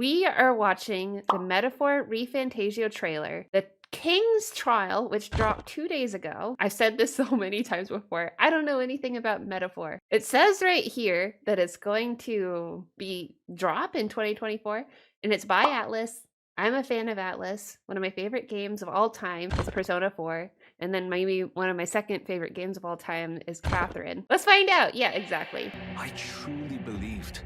We are watching the Metaphor ReFantasio trailer. The King's Trial, which dropped 2 days ago. I've said this so many times before. I don't know anything about Metaphor. It says right here that it's going to be drop in 2024, and it's by Atlus. I'm a fan of Atlus. One of my favorite games of all time is Persona 4. And then maybe one of my second favorite games of all time is Catherine. Let's find out. Yeah, exactly. I truly believed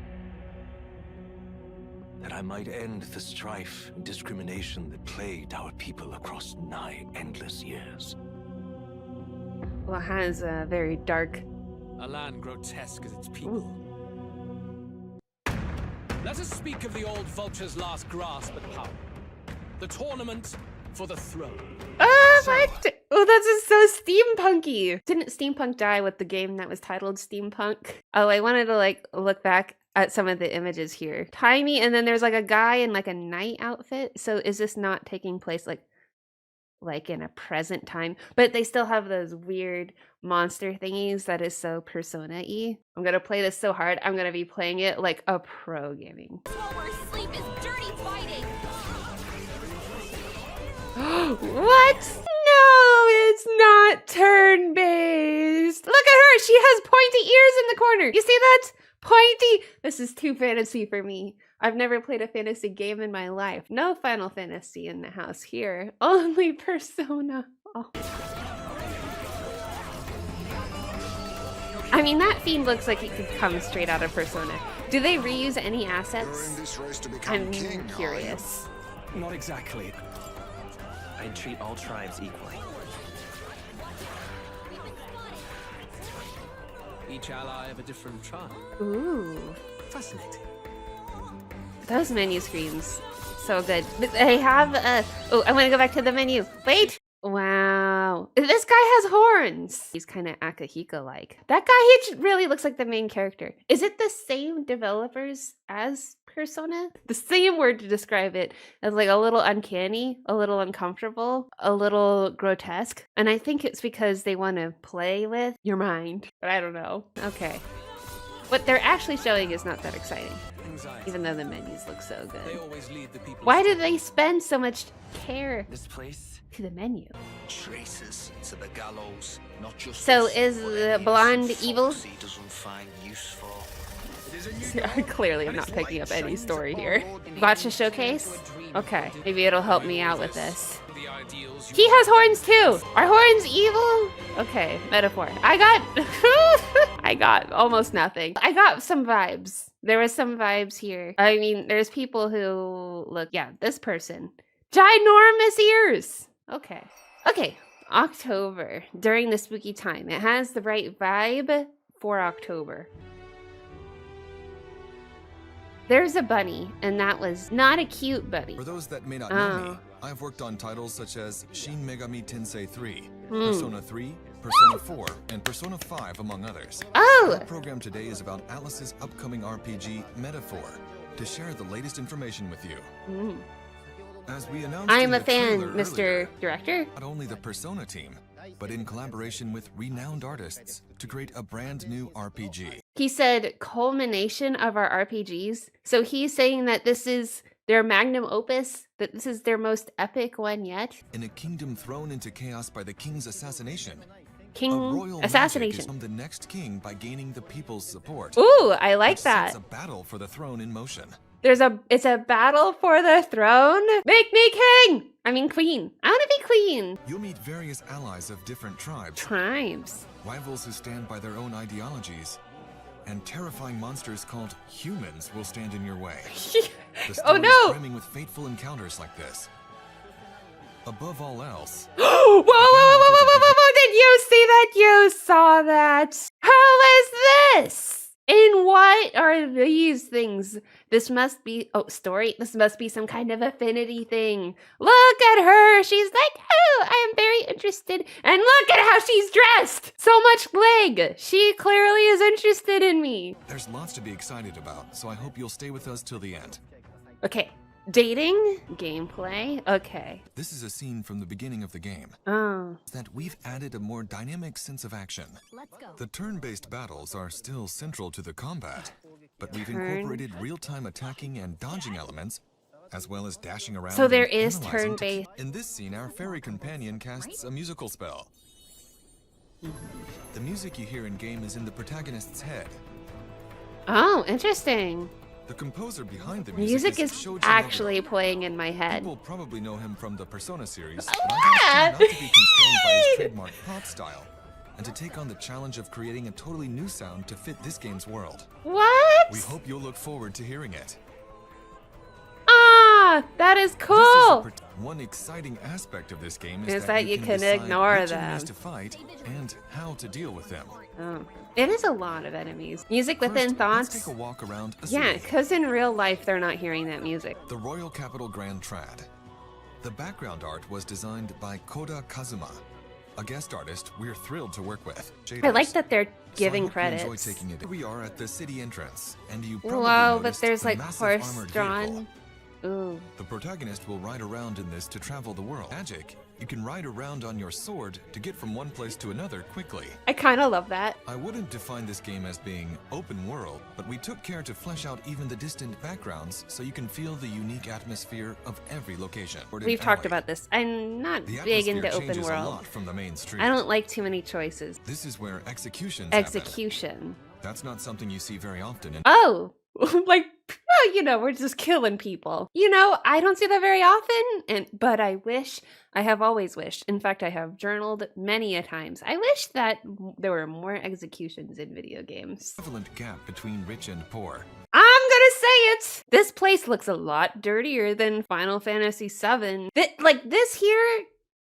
that I might end the strife and discrimination that plagued our people across nigh endless years. Well, it has a very dark... A land grotesque as its people. Ooh. Let us speak of the old vulture's last grasp at power. The tournament for the throne. What? Oh, that's just so steampunky. Didn't steampunk die with the game that was titled Steampunk? Oh, I wanted to like look back at some of the images here. Tiny, and then there's like a guy in like a knight outfit. So is this not taking place like in a present time? But they still have those weird monster thingies that is so Persona-y. I'm gonna play this so hard. I'm gonna be playing it like a pro gaming. Sleep is dirty fighting. What? No, it's not turn-based. Look at her. She has pointy ears in the corner. You see that? Pointy. This is too fantasy for me. I've never played a fantasy game in my life. No Final Fantasy in the house here. Only Persona. Oh. I mean, that fiend looks like it could come straight out of Persona. Do they reuse any assets? I'm curious. Not exactly. I'd treat all tribes equally. Each ally of a different tribe. Ooh. Fascinating. Those menu screens. So good. They have oh, I want to go back to the menu. Wait. Wow. This guy has horns. He's kind of Akahiko-like. That guy, he really looks like the main character. Is it the same developers as Persona? The same word to describe it as like a little uncanny, a little uncomfortable, a little grotesque. And I think it's because they want to play with your mind. But I don't know. Okay. What they're actually showing is not that exciting. Even though the menus look so good. They always lead the people. Why did they spend so much care This place? to the menu? Traces to the gallows, not just So is the blonde evil? he doesn't find use for. Clearly I'm not picking up any story here. Watch a showcase? Okay, maybe it'll help me out with this. The ideals you He has horns too! Are horns evil? Okay, metaphor. I got almost nothing. I got some vibes. There was some vibes here. I mean, there's people who look, yeah, this person. Ginormous ears! Okay. Okay, October, during the spooky time. It has the right vibe for October. There's a bunny, and that was not a cute bunny. For those that may not know me, I've worked on titles such as Shin Megami Tensei 3, Persona 3, Persona 4, and Persona 5, among others. Oh! Our program today is about Atlus's upcoming RPG, Metaphor, to share the latest information with you. As we announced I'm in a the fan, trailer Mr. earlier, Director. not only the Persona team, but in collaboration with renowned artists to create a brand new RPG. He said culmination of our RPGs. So he's saying that this is their magnum opus, that this is their most epic one yet. In a kingdom thrown into chaos by the king's assassination, a King royal magic is assassination. from the next king by gaining the people's support. Ooh, I like which that. sets a battle for the throne in motion. It's a battle for the throne. Make me king! I mean queen. I want to be queen. You'll meet various allies of different tribes, Tribes. rivals who stand by their own ideologies, and terrifying monsters called humans will stand in your way. The Oh story is no! brimming with fateful encounters like this. Above all else, Whoa, whoa, whoa, whoa, whoa, whoa, whoa, whoa, did you see that? You saw that. How is this? In what are these things? This must be, oh, story. This must be some kind of affinity thing. Look at her. She's like, oh, I am very interested. And look at how she's dressed. So much leg. She clearly is interested in me. there's lots to be excited about, so I hope you'll stay with us till the end. Okay. Dating, gameplay. Okay. This is a scene from the beginning of the game, Oh. that we've added a more dynamic sense of action. Let's go. The turn-based battles are still central to the combat, but we've incorporated real-time attacking and dodging elements, as well as dashing around. So there and is analyzing to turn-based. In this scene, our fairy companion casts a musical spell. The music you hear in-game is in the protagonist's head. Oh, interesting. The composer behind the Music is Shoji actually Meguro. playing in my head. People probably know him from the Persona series, but What? I've asked him not to be constrained by his trademark pop style, and to take on the challenge of creating a totally new sound to fit this game's world. What? We hope you'll look forward to hearing it. Ah, that is cool. One exciting aspect of this game Is is that you can decide ignore which them. enemies to fight and how to deal with them. Oh, it is a lot of enemies. Music First, within let's thoughts. take a walk around a Yeah, city. because in real life they're not hearing that music. The Royal Capital Grand Trad. The background art was designed by Koda Kazuma, a guest artist we're thrilled to work with. I like that they're So I giving hope you enjoy credits. taking it. We are at the city entrance, and you probably Whoa, but noticed there's the like massive armored horse-drawn. vehicle. Ooh. The protagonist will ride around in this to travel the world. Magic, you can ride around on your sword to get from one place to another quickly. I kind of love that. I wouldn't define this game as being open world, but we took care to flesh out even the distant backgrounds so you can feel the unique atmosphere of every location. We've talked about this. I'm not The big atmosphere into open changes a world. lot from the main street. I don't like too many choices. This is where executions happen. Execution. That's not something you see very often in Oh, like, well, you know, we're just killing people. You know, I don't see that very often, but I wish, I have always wished, in fact, I have journaled many a times, I wish that there were more executions in video games. prevalent gap between rich and poor. I'm gonna say it! This place looks a lot dirtier than Final Fantasy VII. Like, this here,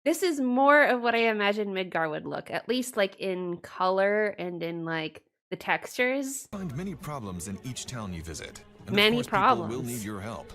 this is more of what I imagine Midgar would look, at least, like, in color and in, like, the textures. Find many problems in each town you visit. And Many of course, people will problems. need your help.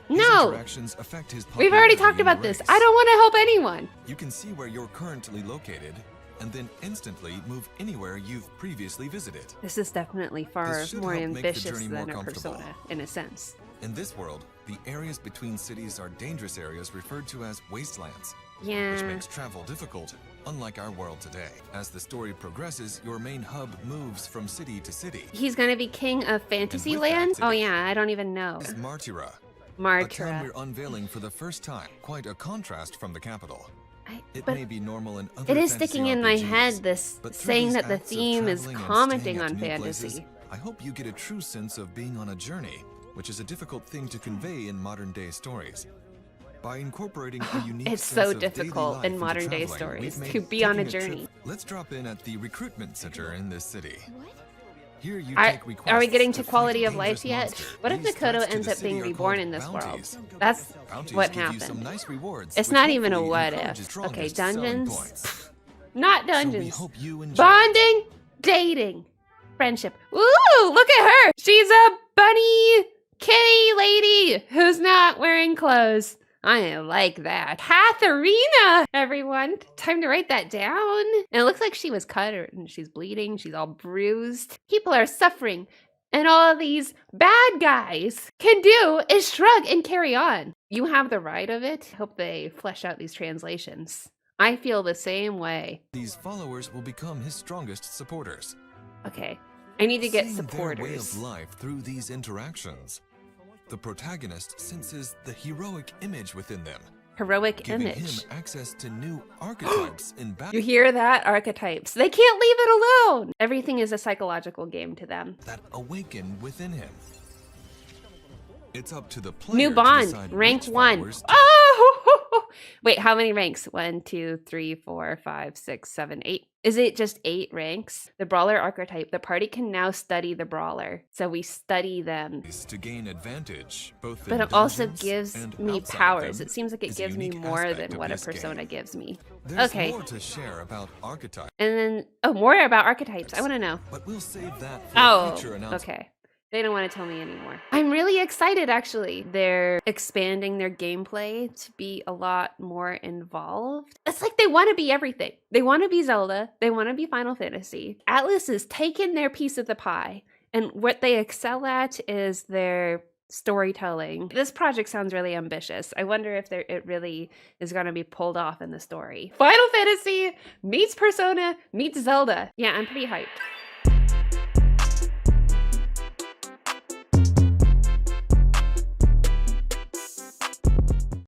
His No! interactions affect his We've already popularity talked in the about this. race. I don't want to help anyone. You can see where you're currently located, and then instantly move anywhere you've previously visited. This is definitely far This should more help make the ambitious journey more than a comfortable. Persona, in a sense. In this world, the areas between cities are dangerous areas referred to as wastelands, which Yeah. makes travel difficult, unlike our world today. As the story progresses, your main hub moves from city to city. He's gonna be king of Fantasyland? that Oh city yeah, I don't even know. This is Martyra, a town Martyra. we're unveiling for the first time. Quite a contrast from the capital. It But may be normal in other it is fantasy sticking in my RPGs, head, this but through saying these that the acts of theme is traveling and commenting staying at on new fantasy. places, I hope you get a true sense of being on a journey, which is a difficult thing to convey in modern-day stories. By incorporating a unique It's sense so of daily difficult life in into modern-day traveling, stories we've to made be on a taking trip- journey. Let's drop in at the recruitment center in this city. Here you Are, take are we requests getting to to fight quality of dangerous life yet? monsters. What if These Makoto threats to ends the up being city are reborn called in this bounties. world? That's Bounties what give you some happened. nice rewards, It's which not even a hopefully what encourages if. strongest Okay, selling dungeons. points. Not So dungeons. we hope you enjoy. Bonding, dating, friendship. Ooh, look at her. She's a bunny kitty lady who's not wearing clothes. I like that. Katharina, everyone. Time to write that down. And it looks like she was cut and she's bleeding. She's all bruised. People are suffering. And all these bad guys can do is shrug and carry on. You have the right of it. I hope they flesh out these translations. I feel the same way. These followers will become his strongest supporters. Okay, I need to get Seeing their way supporters. of life through these interactions, the protagonist senses the heroic image within them, Heroic giving image. him access to new archetypes in battle You hear that? Archetypes. They can't leave it alone. Everything is a psychological game to them. that awaken within him. It's up to the player New to bond, decide rank which 1. followers to Oh! Wait, how many ranks? 1, 2, 3, 4, 5, 6, 7, 8. Is it just 8 ranks? The brawler archetype. The party can now study the brawler. So we study them. to gain advantage, both But in it also dungeons gives and me outside of powers. them, It seems like it is a gives me unique more aspect than of what a this game. persona gives me. There's Okay. more to share about archetypes, And then, oh, more about archetypes. I want to know. but we'll save that for Oh, future announcements. okay. They don't want to tell me anymore. I'm really excited, actually. They're expanding their gameplay to be a lot more involved. It's like they want to be everything. They want to be Zelda. They want to be Final Fantasy. Atlus is taking their piece of the pie. And what they excel at is their storytelling. This project sounds really ambitious. I wonder if it really is going to be pulled off in the story. Final Fantasy meets Persona meets Zelda. Yeah, I'm pretty hyped.